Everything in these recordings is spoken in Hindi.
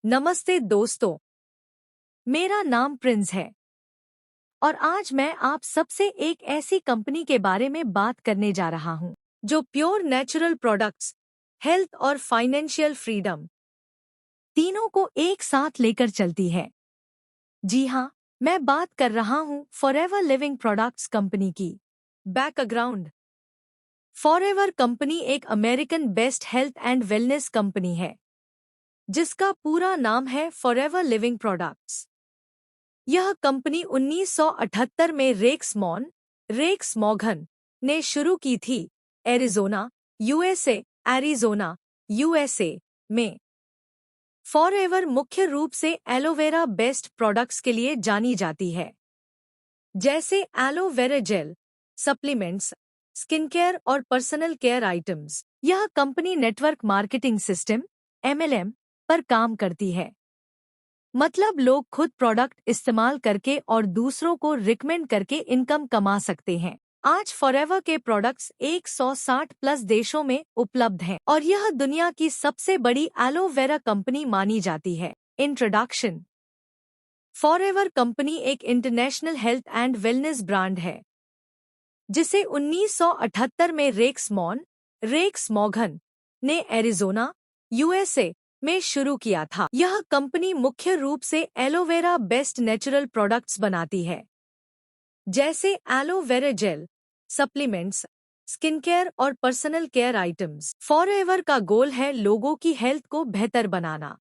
नमस्ते दोस्तों, मेरा नाम प्रिंस है और आज मैं आप सबसे एक ऐसी कंपनी के बारे में बात करने जा रहा हूं जो प्योर नेचुरल प्रोडक्ट्स, हेल्थ और फाइनेंशियल फ्रीडम तीनों को एक साथ लेकर चलती है। जी हां, मैं बात कर रहा हूं फॉरएवर लिविंग प्रोडक्ट्स कंपनी की। बैकग्राउंड: फॉरएवर कंपनी एक American best health and wellness company है जिसका पूरा नाम है फॉरएवर लिविंग प्रोडक्ट्स। यह कंपनी 1978 में रेक्स मॉर्गन ने शुरू की थी, एरिज़ोना, यूएसए में। फॉरएवर मुख्य रूप से एलोवेरा बेस्ड प्रोडक्ट्स के लिए जानी जाती है, जैसे aloe vera gel, supplements, skin care और पर्सनल केयर आइटम्स। यह company network marketing system (MLM) पर काम करती है, मतलब लोग खुद प्रोडक्ट इस्तेमाल करके और दूसरों को रिकमेंड करके इनकम कमा सकते हैं। आज फॉरएवर के प्रोडक्ट्स 160 प्लस देशों में उपलब्ध हैं और यह दुनिया की सबसे बड़ी एलोवेरा कंपनी मानी जाती है। इंट्रोडक्शन: फॉरएवर कंपनी एक international health and wellness brand है जिसे 1978 में रेक्स मॉर्गन ने एरिज़ोना, यूएसए में शुरू किया था। यह कंपनी मुख्य रूप से एलोवेरा बेस्ड नेचुरल प्रोडक्ट्स बनाती है, जैसे aloe vera gel, supplements, skin care और पर्सनल केयर आइटम्स। फॉरएवर का गोल है लोगों की हेल्थ को बेहतर बनाना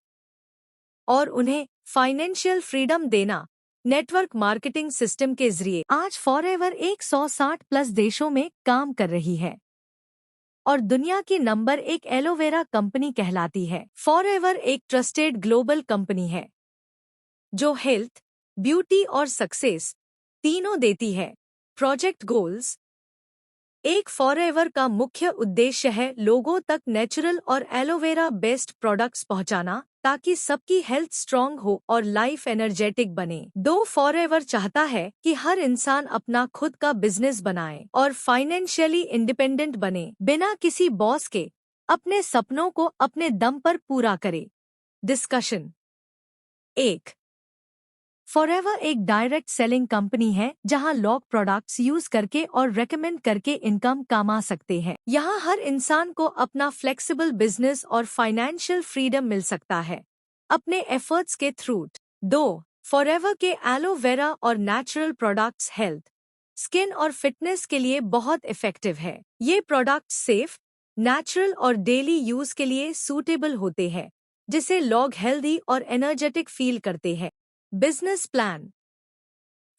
और उन्हें फाइनेंशियल फ्रीडम देना नेटवर्क मार्केटिंग सिस्टम के जरिए। आज फॉरएवर 160 प्लस देशों में काम कर रही है और दुनिया की नंबर 1 एलोवेरा कंपनी कहलाती है। फॉरएवर एक ट्रस्टेड ग्लोबल कंपनी है जो हेल्थ, ब्यूटी और सक्सेस तीनों देती है। प्रोजेक्ट गोल्स: एक फॉरएवर का मुख्य उद्देश्य है लोगों तक नेचुरल और एलोवेरा बेस्ड प्रोडक्ट्स पहुंचाना ताकि सबकी हेल्थ स्ट्रांग हो और लाइफ एनर्जेटिक बने। 2 फॉरएवर चाहता है कि हर इंसान अपना खुद का बिजनेस बनाए और फाइनेंशियली इंडिपेंडेंट बने, बिना किसी बॉस के अपने सपनों को अपने दम पर पूरा करे। डिस्कशन: 1. फॉरएवर एक डायरेक्ट सेलिंग कंपनी है जहां लोग प्रोडक्ट्स यूज करके और रेकमेंड करके इनकम कमा सकते हैं। यहां हर इंसान को अपना फ्लेक्सिबल बिजनेस और फाइनेंशियल फ्रीडम मिल सकता है अपने एफर्ट्स के थ्रू। 2. फॉरएवर के एलोवेरा और नेचुरल प्रोडक्ट्स हेल्थ, स्किन और फिटनेस के लिए बहुत इफेक्टिव है। ये प्रोडक्ट्स सेफ, नेचुरल और डेली यूज के लिए सूटेबल होते हैं, जिसे लोग हेल्दी और एनर्जेटिक फील करते हैं। बिजनेस प्लान: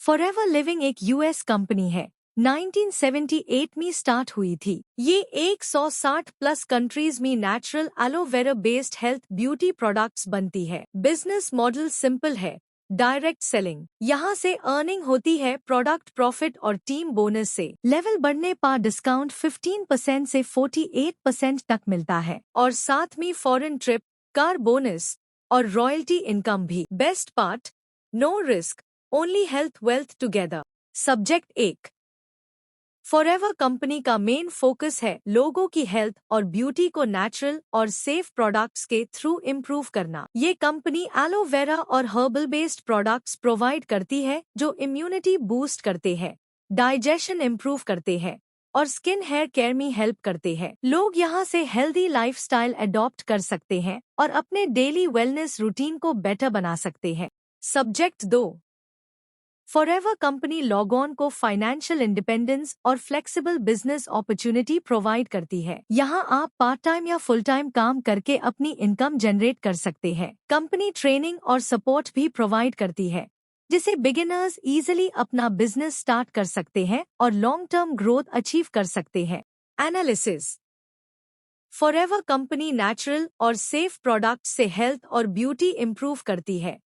फॉरएवर लिविंग एक यूएस कंपनी है, 1978 में स्टार्ट हुई थी। ये 160 प्लस कंट्रीज में natural aloe vera based health beauty products बनती है। बिजनेस मॉडल सिंपल है, डायरेक्ट सेलिंग। यहाँ से अर्निंग होती है प्रोडक्ट प्रॉफिट और टीम बोनस से। लेवल बढ़ने पर डिस्काउंट 15% से 48% तक मिलता है और साथ में फॉरेन ट्रिप, कार बोनस और रॉयल्टी इनकम भी। Best part: no risk, only health wealth together. Subject 1: forever company का मेन फोकस है लोगों की हेल्थ और ब्यूटी को नेचुरल और सेफ प्रोडक्ट्स के थ्रू इम्प्रूव करना। ये कंपनी एलोवेरा और हर्बल बेस्ड प्रोडक्ट्स प्रोवाइड करती है जो इम्यूनिटी बूस्ट करते हैं, डाइजेशन इम्प्रूव करते हैं और स्किन हेयर केयर में हेल्प करते हैं। लोग यहाँ से हेल्दी लाइफस्टाइल अडॉप्ट कर सकते हैं और अपने डेली वेलनेस रूटीन को बेटर बना सकते हैं। सब्जेक्ट 2: फॉरएवर कंपनी लोगों को फाइनेंशियल इंडिपेंडेंस और फ्लेक्सिबल बिजनेस अपॉर्चुनिटी प्रोवाइड करती है। यहाँ आप पार्ट टाइम या फुल टाइम काम करके अपनी इनकम जनरेट कर सकते हैं। कंपनी ट्रेनिंग और सपोर्ट भी प्रोवाइड करती है, जिसे बिगिनर्स इजीली अपना बिजनेस स्टार्ट कर सकते हैं और लॉन्ग टर्म ग्रोथ अचीव कर सकते हैं। एनालिसिस: फॉरएवर कंपनी नेचुरल और सेफ प्रोडक्ट से हेल्थ और ब्यूटी इम्प्रूव करती है,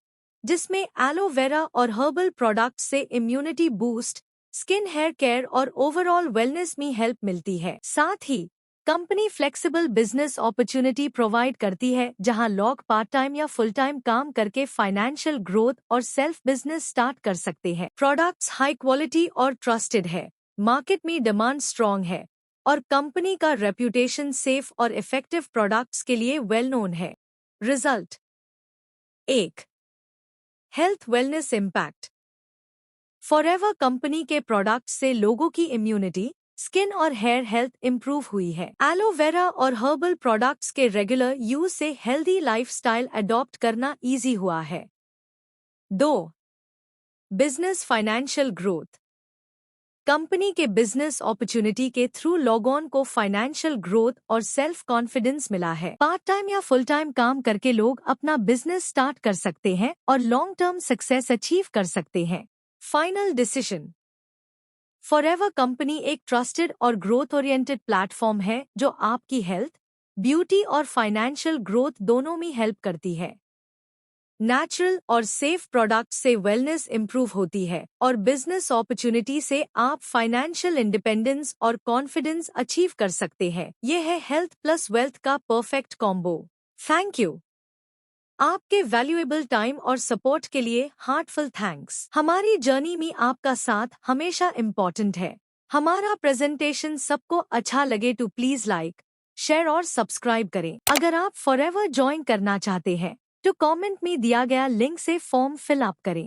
जिसमें एलोवेरा और हर्बल प्रोडक्ट्स से immunity boost, skin hair care और ओवरऑल वेलनेस में हेल्प मिलती है। साथ ही company flexible business opportunity provide करती है जहां लोग पार्ट टाइम या फुल टाइम काम करके फाइनेंशियल ग्रोथ और सेल्फ बिजनेस स्टार्ट कर सकते हैं। प्रोडक्ट्स हाई क्वालिटी और ट्रस्टेड है, मार्केट में डिमांड स्ट्रॉन्ग है और कंपनी का रेप्यूटेशन सेफ और इफेक्टिव प्रोडक्ट्स के लिए वेल नोन है। रिजल्ट: एक, health wellness impact. Forever company के प्रोडक्ट से लोगों की इम्यूनिटी, स्किन और हेयर हेल्थ इंप्रूव हुई है। एलोवेरा और हर्बल प्रोडक्ट्स के रेगुलर यूज से हेल्दी लाइफस्टाइल अडॉप्ट करना इजी हुआ है। 2, बिजनेस फाइनेंशियल ग्रोथ। कंपनी के बिजनेस अपॉर्चुनिटी के थ्रू लोगों को फाइनेंशियल ग्रोथ और सेल्फ कॉन्फिडेंस मिला है। पार्ट टाइम या फुल टाइम काम करके लोग अपना बिजनेस स्टार्ट कर सकते हैं और लॉन्ग टर्म सक्सेस अचीव कर सकते हैं। Final decision. फॉरएवर कंपनी एक ट्रस्टेड और ग्रोथ ओरिएंटेड प्लेटफॉर्म है जो आपकी हेल्थ, ब्यूटी और फाइनेंशियल ग्रोथ दोनों में हेल्प करती है। नेचुरल और सेफ प्रोडक्ट से वेलनेस इंप्रूव होती है और बिजनेस अपॉर्चुनिटी से आप फाइनेंशियल इंडिपेंडेंस और कॉन्फिडेंस अचीव कर सकते हैं। यह है हेल्थ प्लस वेल्थ का परफेक्ट कॉम्बो। Thank you. आपके वैल्यूएबल टाइम और सपोर्ट के लिए हार्टफुल थैंक्स। हमारी जर्नी में आपका साथ हमेशा इम्पोर्टेंट है। हमारा प्रेजेंटेशन सबको अच्छा लगे तो प्लीज लाइक, शेयर और सब्सक्राइब करें। अगर आप फॉरएवर ज्वाइन करना चाहते हैं तो कमेंट में दिया गया लिंक से फॉर्म फिल अप करें।